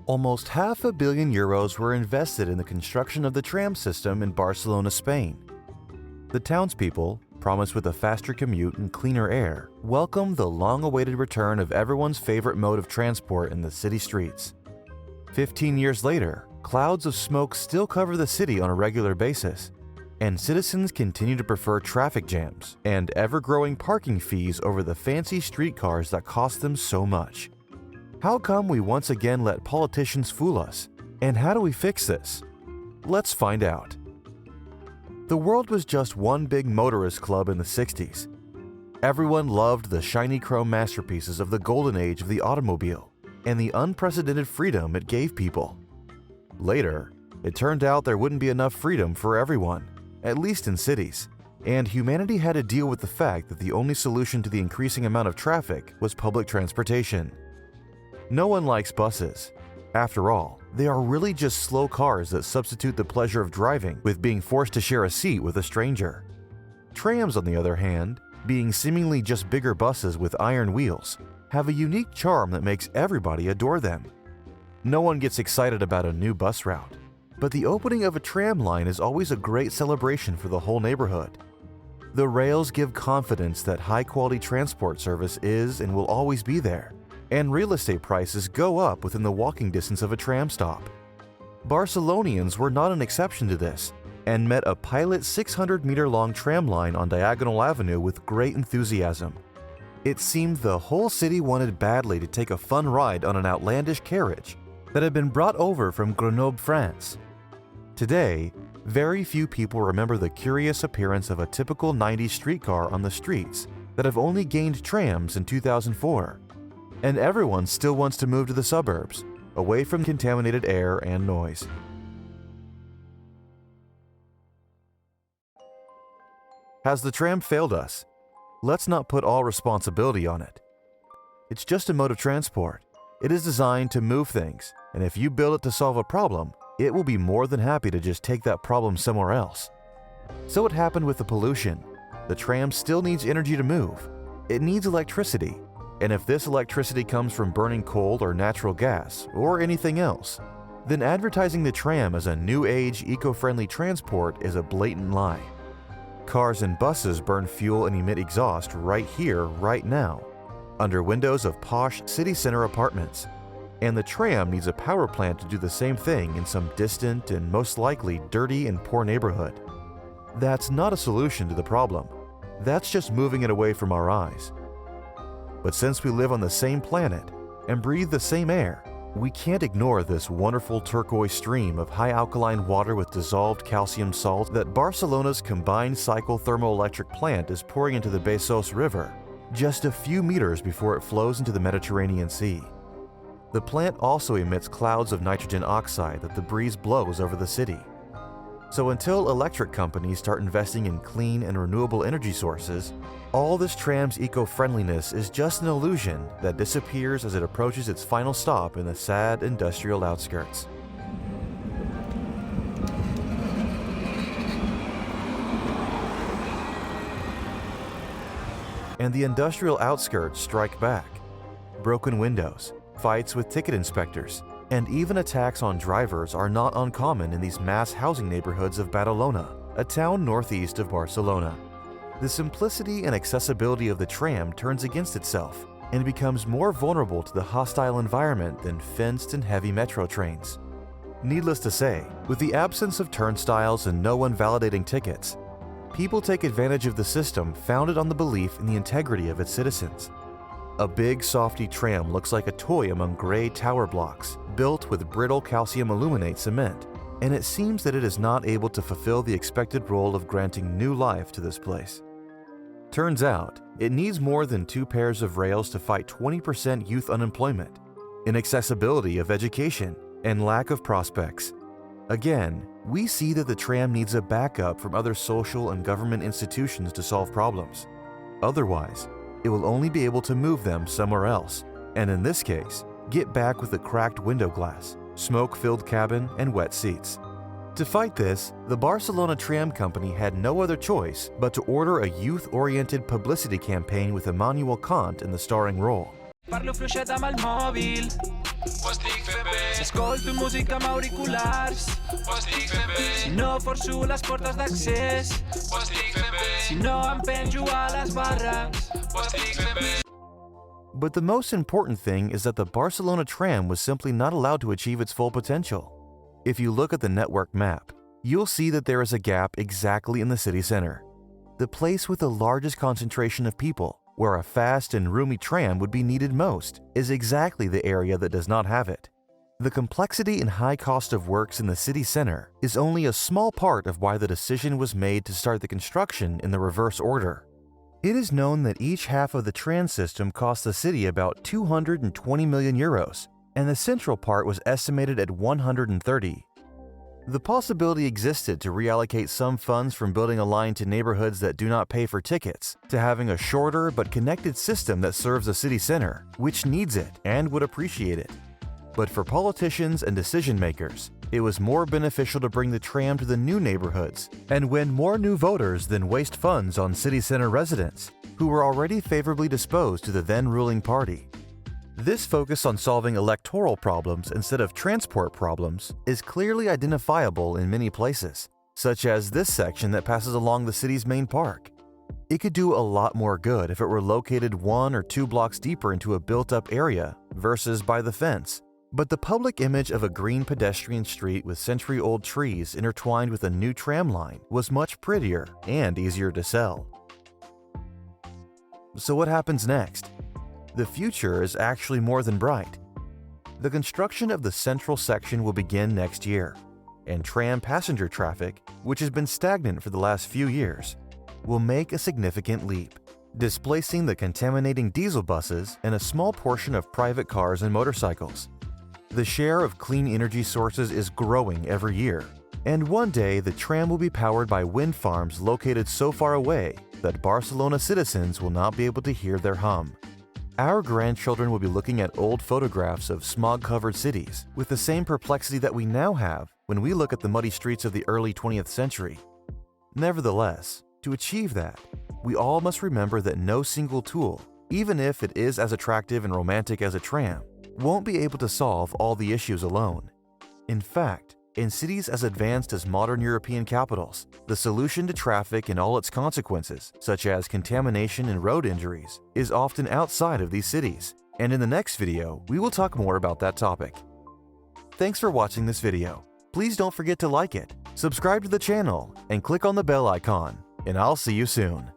Almost €500 million were invested in the construction of the tram system in Barcelona, Spain. The townspeople, promised with a faster commute and cleaner air, welcomed the long-awaited return of everyone's favorite mode of transport in the city streets. 15 years later, clouds of smoke still cover the city on a regular basis, and citizens continue to prefer traffic jams and ever-growing parking fees over the fancy streetcars that cost them so much. How come we once again let politicians fool us? And how do we fix this? Let's find out. The world was just one big motorist club in the 60s. Everyone loved the shiny chrome masterpieces of the golden age of the automobile and the unprecedented freedom it gave people. Later, it turned out there wouldn't be enough freedom for everyone, at least in cities, and humanity had to deal with the fact that the only solution to the increasing amount of traffic was public transportation. No one likes buses. After all, they are really just slow cars that substitute the pleasure of driving with being forced to share a seat with a stranger. Trams, on the other hand, being seemingly just bigger buses with iron wheels, have a unique charm that makes everybody adore them. No one gets excited about a new bus route, but the opening of a tram line is always a great celebration for the whole neighborhood. The rails give confidence that high-quality transport service is and will always be there, and real estate prices go up within the walking distance of a tram stop. Barcelonians were not an exception to this, and met a pilot 600-meter-long tram line on Diagonal Avenue with great enthusiasm. It seemed the whole city wanted badly to take a fun ride on an outlandish carriage that had been brought over from Grenoble, France. Today, very few people remember the curious appearance of a typical 90s streetcar on the streets that have only gained trams in 2004. And everyone still wants to move to the suburbs, away from contaminated air and noise. Has the tram failed us? Let's not put all responsibility on it. It's just a mode of transport. It is designed to move things, and if you build it to solve a problem, it will be more than happy to just take that problem somewhere else. So it happened with the pollution. The tram still needs energy to move. It needs electricity. And if this electricity comes from burning coal or natural gas or anything else, then advertising the tram as a new age eco-friendly transport is a blatant lie. Cars and buses burn fuel and emit exhaust right here, right now, under windows of posh city center apartments. And the tram needs a power plant to do the same thing in some distant and most likely dirty and poor neighborhood. That's not a solution to the problem. That's just moving it away from our eyes. But since we live on the same planet and breathe the same air, we can't ignore this wonderful turquoise stream of high alkaline water with dissolved calcium salt that Barcelona's combined cycle thermoelectric plant is pouring into the Besós River, just a few meters before it flows into the Mediterranean Sea. The plant also emits clouds of nitrogen oxide that the breeze blows over the city. So until electric companies start investing in clean and renewable energy sources, all this tram's eco-friendliness is just an illusion that disappears as it approaches its final stop in the sad industrial outskirts. And the industrial outskirts strike back. Broken windows, fights with ticket inspectors, and even attacks on drivers are not uncommon in these mass housing neighborhoods of Badalona, a town northeast of Barcelona. The simplicity and accessibility of the tram turns against itself and becomes more vulnerable to the hostile environment than fenced and heavy metro trains. Needless to say, with the absence of turnstiles and no one validating tickets, people take advantage of the system founded on the belief in the integrity of its citizens. A big, softy tram looks like a toy among gray tower blocks, built with brittle calcium aluminate cement, and it seems that it is not able to fulfill the expected role of granting new life to this place. Turns out, it needs more than 2 pairs of rails to fight 20% youth unemployment, inaccessibility of education, and lack of prospects. Again, we see that the tram needs a backup from other social and government institutions to solve problems. Otherwise, it will only be able to move them somewhere else, and in this case, get back with the cracked window glass, smoke-filled cabin, and wet seats. To fight this, the Barcelona Tram Company had no other choice but to order a youth-oriented publicity campaign with Immanuel Kant in the starring role. Parlo fluixet amb el mòbil, ho estic fent bé. Si escolto música amb auriculars, ho estic fent bé, si no forço les portes d'accés, ho estic fent bé, si no em penjo a les barres. ho estic fent bé. But the most important thing is that the Barcelona tram was simply not allowed to achieve its full potential. If you look at the network map, you'll see that there is a gap exactly in the city center. The place with the largest concentration of people, where a fast and roomy tram would be needed most, is exactly the area that does not have it. The complexity and high cost of works in the city center is only a small part of why the decision was made to start the construction in the reverse order. It is known that each half of the tram system cost the city about 220 million euros, and the central part was estimated at 130. The possibility existed to reallocate some funds from building a line to neighborhoods that do not pay for tickets, to having a shorter but connected system that serves the city center, which needs it and would appreciate it. But for politicians and decision makers, it was more beneficial to bring the tram to the new neighborhoods and win more new voters than waste funds on city center residents, who were already favorably disposed to the then ruling party. This focus on solving electoral problems instead of transport problems is clearly identifiable in many places, such as this section that passes along the city's main park. It could do a lot more good if it were located 1 or 2 blocks deeper into a built-up area versus by the fence. But the public image of a green pedestrian street with century-old trees intertwined with a new tram line was much prettier and easier to sell. So what happens next? The future is actually more than bright. The construction of the central section will begin next year, and tram passenger traffic, which has been stagnant for the last few years, will make a significant leap, displacing the contaminating diesel buses and a small portion of private cars and motorcycles. The share of clean energy sources is growing every year, and one day the tram will be powered by wind farms located so far away that Barcelona citizens will not be able to hear their hum. Our grandchildren will be looking at old photographs of smog-covered cities with the same perplexity that we now have when we look at the muddy streets of the early 20th century. Nevertheless, to achieve that, we all must remember that no single tool, even if it is as attractive and romantic as a tram, won't be able to solve all the issues alone. In fact, in cities as advanced as modern European capitals, the solution to traffic and all its consequences, such as contamination and road injuries, is often outside of these cities. And in the next video, we will talk more about that topic. Thanks for watching this video. Please don't forget to like it, subscribe to the channel, and click on the bell icon, and I'll see you soon.